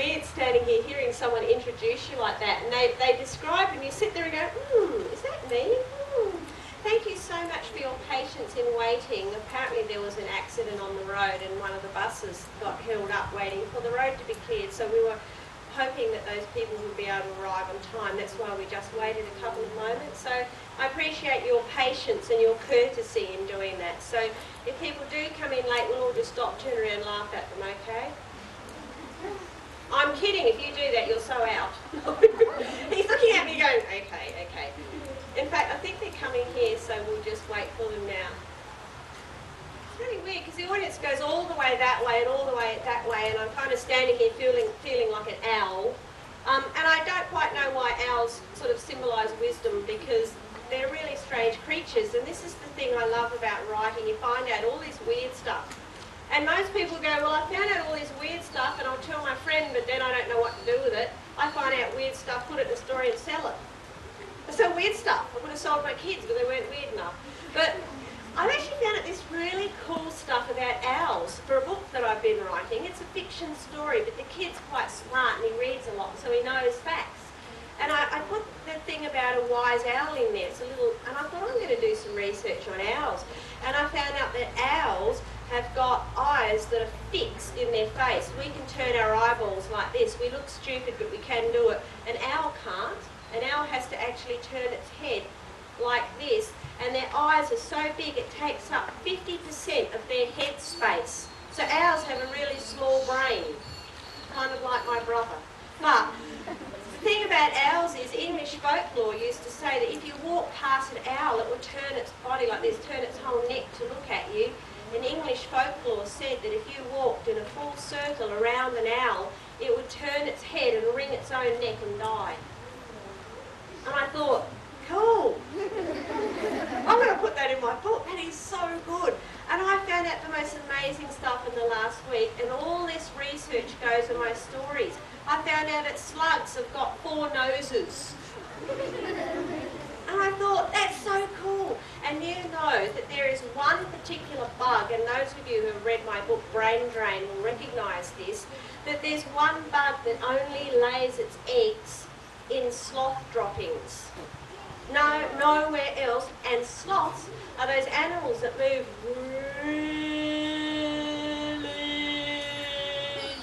weird standing here hearing someone introduce you like that, and they describe, and you sit there and go, is that me? Thank you so much for your patience in waiting. Apparently there was an accident on the road and one of the buses got held up waiting for the road to be cleared, so we were hoping that those people would be able to arrive on time. That's why we just waited a couple of moments. So I appreciate your patience and your courtesy in doing that. So if people do come in late, we'll all just stop, turn around and laugh at them, okay? I'm kidding. If you do that, you're so out. He's looking at me going, okay, okay. In fact, I think they're coming here, so we'll just wait for them now. It's really weird because the audience goes all the way that way and all the way that way, and I'm kind of standing here feeling like an owl. And I don't quite know why owls sort of symbolise wisdom, because they're really strange creatures, and this is the thing I love about writing. You find out all this weird stuff. And most people go, well, I found out all this weird stuff and I'll tell my friend, but then I don't know what to do with it. I find out weird stuff, put it in a story and sell it. I sell weird stuff. I would have sold my kids, but they weren't weird enough. But I've actually found out this really cool stuff about owls for a book that I've been writing. It's a fiction story, but the kid's quite smart and he reads a lot, so he knows facts. And I put the thing about a wise owl in there. It's a little, and I thought I'm going to do some research on owls. And I found out that owls have got eyes that are fixed in their face. We can turn our eyeballs like this. We look stupid, but we can do it. An owl can't. An owl has to actually turn its head like this, and their eyes are so big it takes up 50% of their head space. So owls have a really small brain, kind of like my brother. But the thing about owls is English folklore used to say that if you walk past an owl, it would turn its body like this, turn its whole neck to look at you. And English folklore said that if you walked in a full circle around an owl, it would turn its head and wring its own neck and die. And I thought, cool. I'm going to put that in my book. That is so good. And I found out the most amazing stuff in the last week, and all this research goes in my stories. I found out that slugs have got 4 noses. And I thought, that's so cool. And you know that there is one particular bug, and those of you who have read my book Brain Drain will recognise this, that there's one bug that only lays its eggs in sloth droppings. No, nowhere else. And sloths are those animals that move really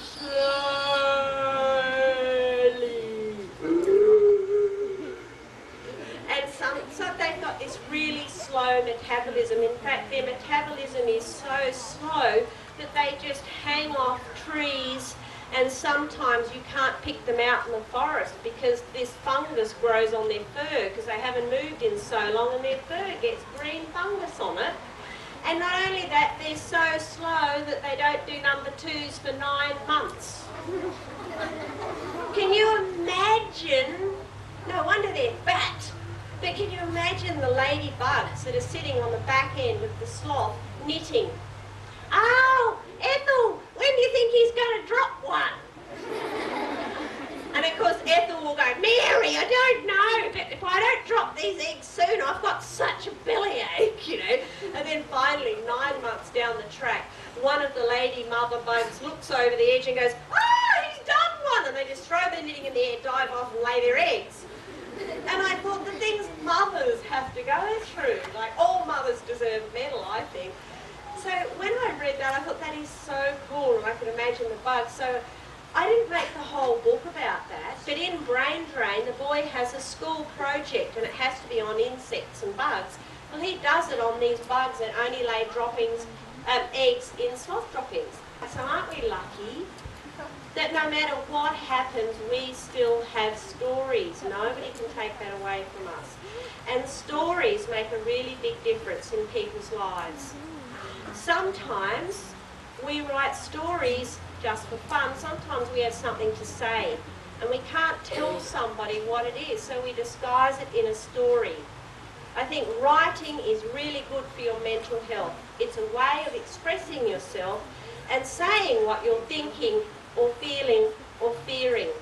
slowly. And so they've got this really slow metabolism. In fact, their metabolism is so slow that they just hang off trees, and sometimes you can't pick them out in the forest because this fungus grows on their fur because they haven't moved in so long, and their fur gets green fungus on it. And not only that, they're so slow that they don't do number 2s for 9 months. Can you imagine? No wonder they're fat. But can you imagine the ladybugs that are sitting on the back end of the sloth knitting? Oh, Ethel, when do you think he's going to drop one? And of course Ethel will go, Mary, I don't know, but if I don't drop these eggs soon, I've got such a bellyache, you know. And then finally, 9 months down the track, one of the lady mother bugs looks over the edge and goes, he's done one! And they just throw their knitting in the air, dive off and lay their eggs. And I thought, the things mothers have to go through, like all mothers deserve a medal, I think. So when I read that, I thought that is so cool, and I could imagine the bugs. So I didn't make the whole book about that, but in Brain Drain, the boy has a school project, and it has to be on insects and bugs. Well, he does it on these bugs that only lay droppings, eggs in sloth droppings. So aren't we lucky that no matter what happens, we still have stories? Nobody can take that away from us. And stories make a really big difference in people's lives. Sometimes we write stories just for fun. Sometimes we have something to say and we can't tell somebody what it is, so we disguise it in a story. I think writing is really good for your mental health. It's a way of expressing yourself and saying what you're thinking or feeling or fearing.